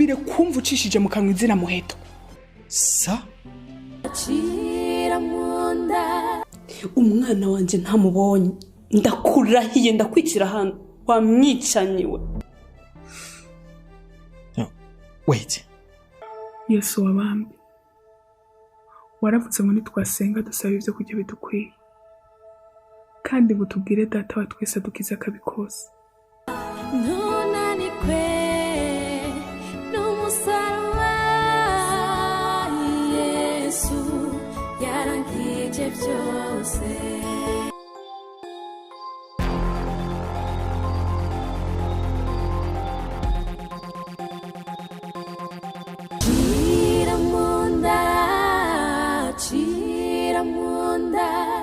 ntuzosubire kumva ucishije mu kanwa izina Muheto. Sa umwana wanje ntamubonye, ndakurahiye ndakwicira hano, wamwicanyiwe. Wait. Yesu wabambi, waravuze ngo nitwasenga dusaba ibyo kurya bidukwiye, kandi ngo tubwire data wa twese adukiza akabi kose. Ntunanikwe n'umusaraba, Yesu yarangije byose.